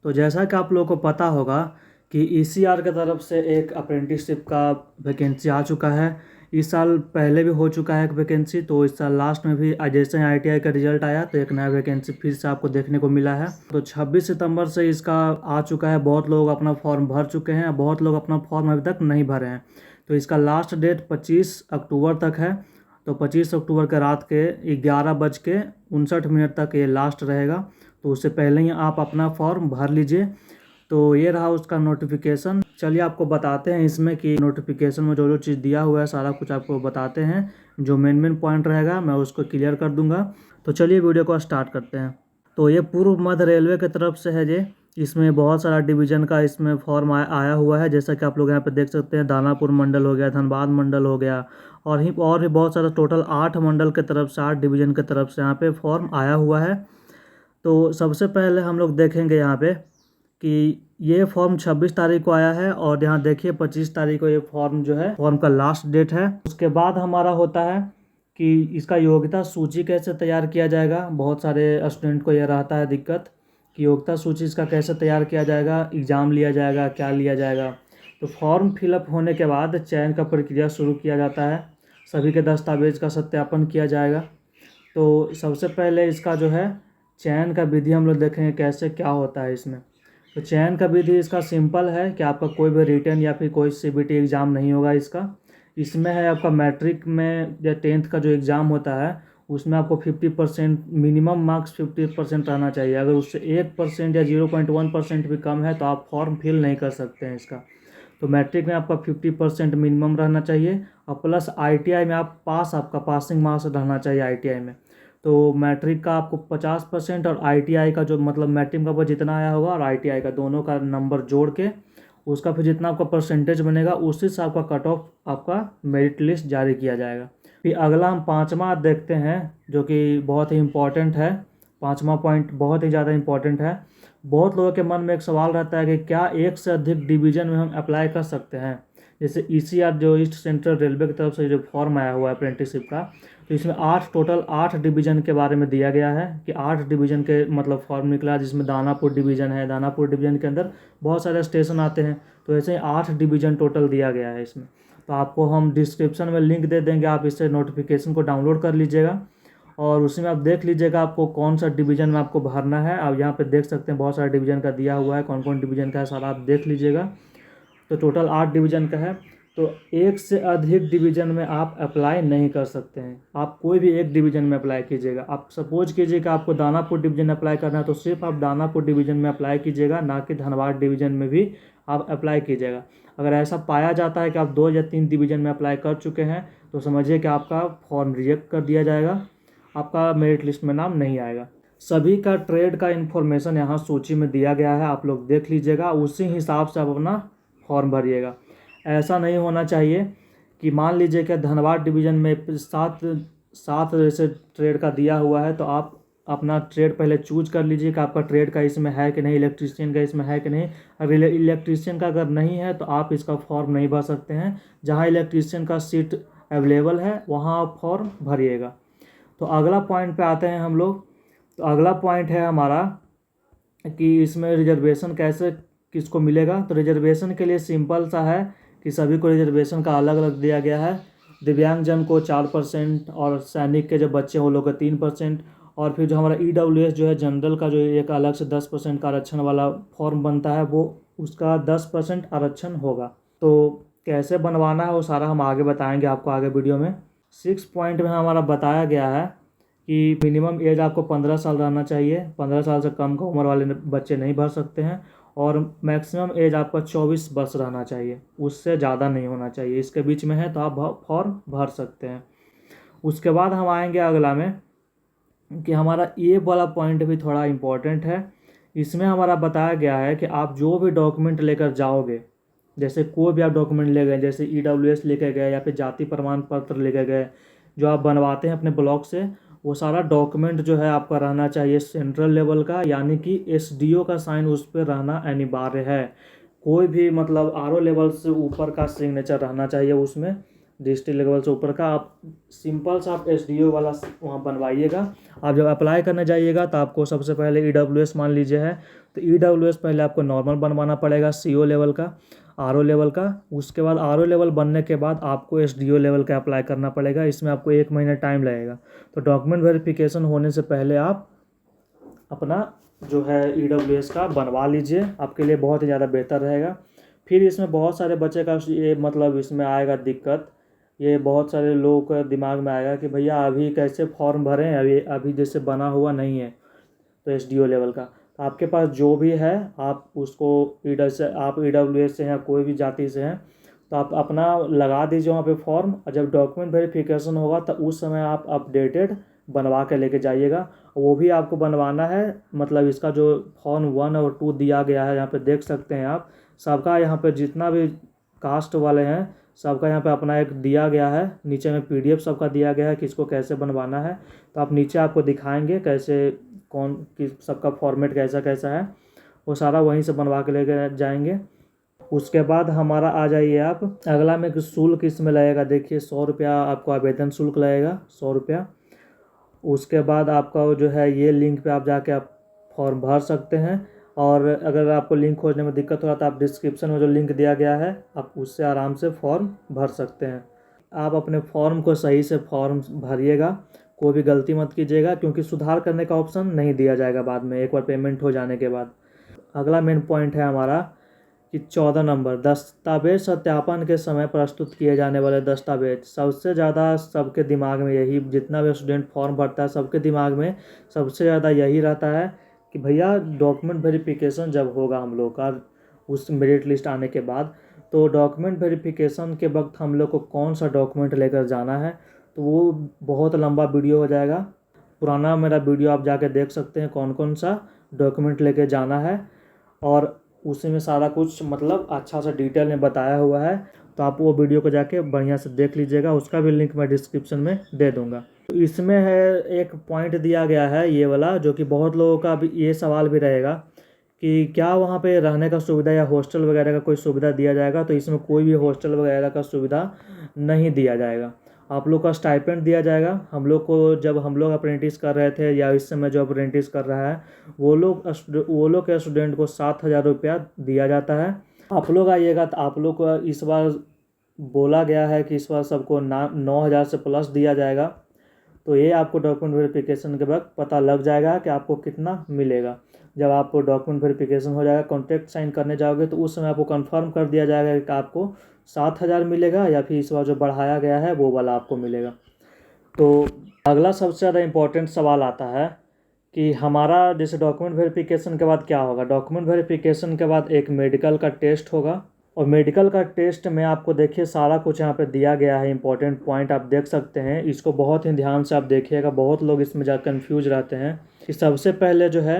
तो जैसा कि आप लोगों को पता होगा कि ईसीआर की तरफ से एक अप्रेंटिसशिप का वैकेंसी आ चुका है। इस साल पहले भी हो चुका है एक वैकेंसी, तो इस साल लास्ट में भी जैसे ही आईटीआई का रिजल्ट आया तो एक नया वैकेंसी फिर से आपको देखने को मिला है। तो 26 सितंबर से इसका आ चुका है। बहुत लोग अपना फॉर्म भर चुके हैं, बहुत लोग अपना फॉर्म अभी तक नहीं भरे हैं। तो इसका लास्ट डेट 25 अक्टूबर तक है। तो 25 अक्टूबर के रात के 11:59 तक ये लास्ट रहेगा। तो उससे पहले ही आप अपना फॉर्म भर लीजिए। तो ये रहा उसका नोटिफिकेशन। चलिए आपको बताते हैं इसमें कि नोटिफिकेशन में जो जो चीज़ दिया हुआ है सारा कुछ आपको बताते हैं। जो मेन पॉइंट रहेगा मैं उसको क्लियर कर दूंगा। तो चलिए वीडियो को स्टार्ट करते हैं। तो ये पूर्व मध्य रेलवे की तरफ से है ये। इसमें बहुत सारा डिवीज़न का इसमें फॉर्म आया हुआ है, जैसा कि आप लोग यहाँ पे देख सकते हैं। दानापुर मंडल हो गया, धनबाद मंडल हो गया, और भी बहुत सारा टोटल 8 मंडल के तरफ से 8 डिवीज़न के तरफ से यहाँ पे फॉर्म आया हुआ है। तो सबसे पहले हम लोग देखेंगे यहाँ पे कि ये फॉर्म 26 तारीख को आया है, और यहाँ देखिए 25 तारीख को ये फॉर्म जो है फॉर्म का लास्ट डेट है। उसके बाद हमारा होता है कि इसका योग्यता सूची कैसे तैयार किया जाएगा। बहुत सारे स्टूडेंट को यह रहता है दिक्कत कि योग्यता सूची इसका कैसे तैयार किया जाएगा, एग्ज़ाम लिया जाएगा, क्या लिया जाएगा। तो फॉर्म फिलअप होने के बाद चयन का प्रक्रिया शुरू किया जाता है। सभी के दस्तावेज का सत्यापन किया जाएगा। तो सबसे पहले इसका जो है चयन का विधि हम लोग देखेंगे कैसे क्या होता है इसमें। तो चयन का विधि इसका सिंपल है कि आपका कोई भी रिटन या फिर कोई सीबीटी एग्ज़ाम नहीं होगा इसमें है आपका मैट्रिक में या 10th का जो एग्ज़ाम होता है उसमें आपको 50% मिनिमम मार्क्स 50% रहना चाहिए। अगर उससे 1% या 0.1% भी कम है तो आप फॉर्म फिल नहीं कर सकते हैं इसका। तो मैट्रिक में आपका 50% मिनिमम रहना चाहिए, और प्लस आईटीआई में आप आपका पासिंग मार्क्स रहना चाहिए आईटीआई में। तो मैट्रिक का आपको 50% और आईटीआई का जो मतलब मैट्रिक का जितना आया होगा और आईटीआई का दोनों का नंबर जोड़ के उसका फिर जितना आपका परसेंटेज बनेगा उसी से आपका कट ऑफ आपका मेरिट लिस्ट जारी किया जाएगा। फिर अगला हम 5वां देखते हैं जो कि बहुत ही इम्पोर्टेंट है। 5वां पॉइंट बहुत ही ज़्यादा इम्पोर्टेंट है। बहुत लोगों के मन में एक सवाल रहता है कि क्या एक से अधिक डिवीज़न में हम अप्लाई कर सकते हैं। जैसे ईसीआर जो ईस्ट सेंट्रल रेलवे की तरफ से जो फॉर्म आया हुआ है अप्रेंटिसशिप का, तो इसमें टोटल 8 डिवीज़न के बारे में दिया गया है कि 8 डिवीज़न के मतलब फॉर्म निकला, जिसमें दानापुर डिवीज़न है। दानापुर डिवीज़न के अंदर बहुत सारे स्टेशन आते हैं, तो ऐसे ही 8 डिवीज़न टोटल दिया गया है इसमें। तो आपको हम डिस्क्रिप्शन में लिंक दे देंगे, आप इससे नोटिफिकेशन को डाउनलोड कर लीजिएगा और उसी में आप देख लीजिएगा आपको कौन सा डिवीज़न में आपको भरना है। आप यहाँ पे देख सकते हैं बहुत सारे डिवीज़न का दिया हुआ है, कौन कौन डिवीज़न का है सारा आप देख लीजिएगा। तो टोटल 8 डिवीज़न का है। तो एक से अधिक डिवीज़न में आप अप्लाई नहीं कर सकते हैं। आप कोई भी एक डिवीज़न में अप्लाई कीजिएगा। आप सपोज कीजिए कि आपको दानापुर डिवीज़न अप्लाई करना है तो सिर्फ आप दानापुर डिवीज़न में अप्लाई कीजिएगा, ना कि धनबाद डिवीज़न में भी आप अप्लाई कीजिएगा। अगर ऐसा पाया जाता है कि आप 2 या 3 डिवीज़न में अप्लाई कर चुके हैं तो समझिए कि आपका फॉर्म रिजेक्ट कर दिया जाएगा, आपका मेरिट लिस्ट में नाम नहीं आएगा। सभी का ट्रेड का इन्फॉर्मेशन यहाँ सूची में दिया गया है, आप लोग देख लीजिएगा, उसी हिसाब से आप अपना फॉर्म भरिएगा। ऐसा नहीं होना चाहिए कि मान लीजिए कि धनबाद डिवीज़न में सात जैसे ट्रेड का दिया हुआ है तो आप अपना ट्रेड पहले चूज कर लीजिए कि आपका ट्रेड का इसमें है कि नहीं, इलेक्ट्रीशियन का इसमें है कि नहीं। अगर इलेक्ट्रीशियन का अगर नहीं है तो आप इसका फॉर्म नहीं भर सकते हैं। जहाँ इलेक्ट्रीशियन का सीट अवेलेबल है वहाँ आप फॉर्म भरिएगा। तो अगला पॉइंट पे आते हैं हम लोग। तो अगला पॉइंट है हमारा कि इसमें रिजर्वेशन कैसे किसको मिलेगा। तो रिजर्वेशन के लिए सिंपल सा है कि सभी को रिजर्वेशन का अलग अलग दिया गया है। दिव्यांगजन को 4% और सैनिक के जो बच्चे हैं वो लोग का 3%, और फिर जो हमारा ईडब्ल्यूएस जो है जनरल का जो एक अलग से 10% का आरक्षण वाला फॉर्म बनता है वो उसका 10% आरक्षण होगा। तो कैसे बनवाना है वो सारा हम आगे बताएंगे आपको आगे वीडियो में। 6 पॉइंट में हमारा बताया गया है कि मिनिमम एज आपको 15 साल रहना चाहिए, 15 साल से कम का उम्र वाले बच्चे नहीं भर सकते हैं, और मैक्सिमम एज आपका 24 वर्ष रहना चाहिए, उससे ज़्यादा नहीं होना चाहिए। इसके बीच में है तो आप फॉर्म भर सकते हैं। उसके बाद हम आएंगे अगला में कि हमारा ये वाला पॉइंट भी थोड़ा इम्पोर्टेंट है। इसमें हमारा बताया गया है कि आप जो भी डॉक्यूमेंट लेकर जाओगे, जैसे कोई भी आप डॉक्यूमेंट ले गए, जैसे ईडब्ल्यूएस लेके गए या फिर जाति प्रमाण पत्र लेके गए, जो आप बनवाते हैं अपने ब्लॉक से, वो सारा डॉक्यूमेंट जो है आपका रहना चाहिए सेंट्रल लेवल का, यानी कि एसडीओ का साइन उस पर रहना अनिवार्य है। कोई भी मतलब आरओ लेवल से ऊपर का सिग्नेचर रहना चाहिए उसमें, डिस्ट्रिक्ट लेवल से ऊपर का आप सिंपल सा आप SDO वाला वहाँ बनवाइएगा। आप जब अप्लाई करने जाइएगा तो आपको सबसे पहले EWS मान लीजिए है, तो EWS पहले आपको नॉर्मल बनवाना पड़ेगा, CO लेवल का, RO लेवल का। उसके बाद RO लेवल बनने के बाद आपको SDO लेवल का अप्लाई करना पड़ेगा। इसमें आपको 1 महीना टाइम लगेगा। तो डॉक्यूमेंट वेरिफिकेशन होने से पहले आप अपना जो है EWS का बनवा लीजिए, आपके लिए बहुत ही ज़्यादा बेहतर रहेगा। फिर इसमें बहुत सारे बच्चे का ये मतलब इसमें आएगा दिक्कत, ये बहुत सारे लोगों के दिमाग में आएगा कि भैया अभी कैसे फॉर्म भरें, अभी जैसे बना हुआ नहीं है तो SDO लेवल का। तो आपके पास जो भी है आप उसको आप EWS से हैं, कोई भी जाति से हैं, तो आप अपना लगा दीजिए वहाँ पे फॉर्म। और जब डॉक्यूमेंट वेरिफिकेशन होगा तो उस समय आप अपडेटेड बनवा के लेके जाइएगा। वो भी आपको बनवाना है, मतलब इसका जो फॉर्म 1 और 2 दिया गया है यहाँ पे देख सकते हैं आप, सबका यहाँ पे जितना भी कास्ट वाले हैं सबका यहाँ पे अपना एक दिया गया है, नीचे में PDF सबका दिया गया है कि इसको कैसे बनवाना है। तो आप नीचे आपको दिखाएंगे कैसे कौन किस सबका फॉर्मेट कैसा कैसा है, वो सारा वहीं से बनवा के लेके जाएंगे। उसके बाद हमारा आ जाइए आप अगला में कि शुल्क इसमें लगेगा, देखिए 100 रुपया आपको आवेदन शुल्क लगेगा, 100 रुपया। उसके बाद आपका जो है ये लिंक पे आप जाके आप फॉर्म भर सकते हैं। और अगर आपको लिंक खोजने में दिक्कत हो रहा तो आप डिस्क्रिप्शन में जो लिंक दिया गया है आप उससे आराम से फॉर्म भर सकते हैं। आप अपने फॉर्म को सही से फॉर्म भरिएगा, कोई भी गलती मत कीजिएगा, क्योंकि सुधार करने का ऑप्शन नहीं दिया जाएगा बाद में, एक बार पेमेंट हो जाने के बाद। अगला मेन पॉइंट है हमारा कि 14 नंबर दस्तावेज सत्यापन के समय प्रस्तुत किए जाने वाले दस्तावेज। सबसे ज़्यादा सबके दिमाग में यही, जितना भी स्टूडेंट फॉर्म भरता है सबके दिमाग में सबसे ज़्यादा यही रहता है कि भैया डॉक्यूमेंट वेरिफिकेशन जब होगा हम लोग का उस मेरिट लिस्ट आने के बाद, तो डॉक्यूमेंट वेरिफिकेशन के वक्त हम लोग को कौन सा डॉक्यूमेंट लेकर जाना है। तो वो बहुत लंबा वीडियो हो जाएगा, पुराना मेरा वीडियो आप जाके देख सकते हैं कौन कौन सा डॉक्यूमेंट लेके जाना है, और उसी में सारा कुछ मतलब अच्छा सा डिटेल में बताया हुआ है। तो आप वो वीडियो को जाके बढ़िया से देख लीजिएगा, उसका भी लिंक मैं डिस्क्रिप्शन में दे दूंगा। तो इसमें है एक पॉइंट दिया गया है ये वाला, जो कि बहुत लोगों का भी ये सवाल भी रहेगा कि क्या वहाँ पे रहने का सुविधा या हॉस्टल वगैरह का कोई सुविधा दिया जाएगा। तो इसमें कोई भी हॉस्टल वगैरह का सुविधा नहीं दिया जाएगा, आप लोग का स्टाइपेंड दिया जाएगा। हम लोग को जब हम लोग अप्रेंटिस कर रहे थे या इस समय जो अप्रेंटिस कर रहा है वो लोग के स्टूडेंट को 7,000 रुपया दिया जाता है। आप लोग आइएगा तो आप लोग को इस बार बोला गया है कि इस बार सबको 9,000 से प्लस दिया जाएगा। तो ये आपको डॉक्यूमेंट वेरिफिकेशन के वक्त पता लग जाएगा कि आपको कितना मिलेगा। जब आपको डॉक्यूमेंट वेरिफिकेशन हो जाएगा, कॉन्ट्रैक्ट साइन करने जाओगे, तो उस समय आपको कंफर्म कर दिया जाएगा कि आपको 7,000 मिलेगा या फिर इस बार जो बढ़ाया गया है वो वाला आपको मिलेगा। तो अगला सबसे ज़्यादा इम्पोर्टेंट सवाल आता है कि हमारा जैसे डॉक्यूमेंट वेरिफिकेशन के बाद क्या होगा। डॉक्यूमेंट वेरिफिकेशन के बाद एक मेडिकल का टेस्ट होगा, और मेडिकल का टेस्ट में आपको देखिए सारा कुछ यहाँ पे दिया गया है, इंपॉर्टेंट पॉइंट आप देख सकते हैं। इसको बहुत ही ध्यान से आप देखिएगा, बहुत लोग इसमें जा कन्फ्यूज रहते हैं। कि सबसे पहले जो है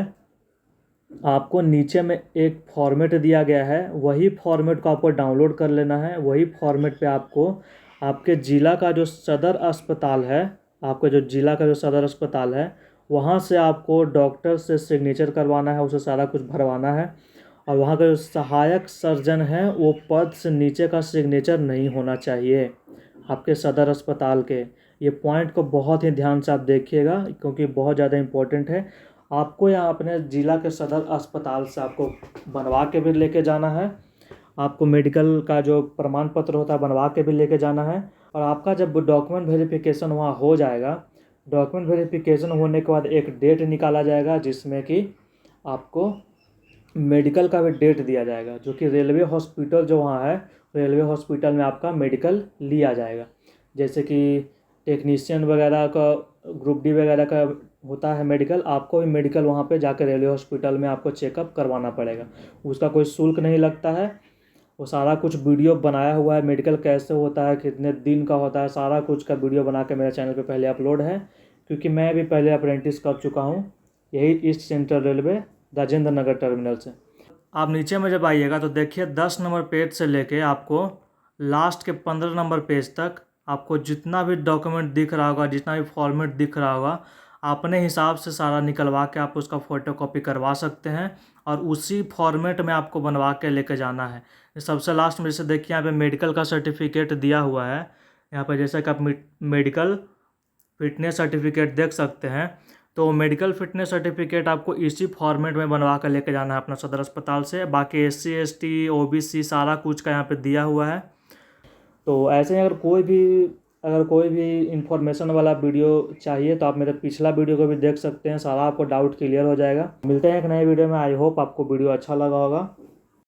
आपको नीचे में एक फॉर्मेट दिया गया है, वही फॉर्मेट को आपको डाउनलोड कर लेना है। वही फॉर्मेट पे आपको आपके ज़िला का जो सदर अस्पताल है, आपके जो ज़िला का जो सदर अस्पताल है वहाँ से आपको डॉक्टर से सिग्नेचर करवाना है, उसे सारा कुछ भरवाना है। और वहाँ का जो सहायक सर्जन है वो पद से नीचे का सिग्नेचर नहीं होना चाहिए आपके सदर अस्पताल के। ये पॉइंट को बहुत ही ध्यान से आप देखिएगा, क्योंकि बहुत ज़्यादा इम्पोर्टेंट है। आपको यहाँ अपने ज़िला के सदर अस्पताल से आपको बनवा के भी लेके जाना है, आपको मेडिकल का जो प्रमाण पत्र होता है बनवा के भी लेके जाना है। और आपका जब डॉक्यूमेंट वेरिफिकेशन वहाँ हो जाएगा, डॉक्यूमेंट वेरिफिकेशन होने के बाद एक डेट निकाला जाएगा जिसमें कि आपको मेडिकल का भी डेट दिया जाएगा, जो कि रेलवे हॉस्पिटल जो वहाँ है, रेलवे हॉस्पिटल में आपका मेडिकल लिया जाएगा। जैसे कि टेक्नीशियन वगैरह का, ग्रुप डी वगैरह का होता है मेडिकल, आपको भी मेडिकल वहाँ पे जाकर रेलवे हॉस्पिटल में आपको चेकअप करवाना पड़ेगा। उसका कोई शुल्क नहीं लगता है, वो सारा कुछ वीडियो बनाया हुआ है, मेडिकल कैसे होता है, कितने दिन का होता है, सारा कुछ का वीडियो बना के मेरे चैनल पे पहले अपलोड है। क्योंकि मैं भी पहले अप्रेंटिस कर चुका हूँ यही east central railway Rajendra Nagar terminal से। आप नीचे में जब आइएगा तो देखिए 10 नंबर पेज से लेके आपको लास्ट के 15 नंबर पेज तक आपको जितना भी डॉक्यूमेंट दिख रहा होगा, जितना भी फॉर्मेट दिख रहा होगा, अपने हिसाब से सारा निकलवा के आप उसका फ़ोटोकॉपी करवा सकते हैं और उसी फॉर्मेट में आपको बनवा के लेके जाना है। सबसे लास्ट में जैसे देखिए यहाँ पे मेडिकल का सर्टिफिकेट दिया हुआ है, यहाँ पर जैसा कि आप मेडिकल फिटनेस सर्टिफिकेट देख सकते हैं। तो मेडिकल फिटनेस सर्टिफिकेट आपको इसी फॉर्मेट में बनवा कर लेके जाना है अपना सदर अस्पताल से। बाकी SC ST OBC सारा कुछ का यहाँ पे दिया हुआ है। तो ऐसे ही अगर कोई भी इंफॉर्मेशन वाला वीडियो चाहिए तो आप मेरे पिछला वीडियो को भी देख सकते हैं, सारा आपको डाउट क्लियर हो जाएगा। मिलते हैं एक नए वीडियो में। आई होप आपको वीडियो अच्छा लगा होगा।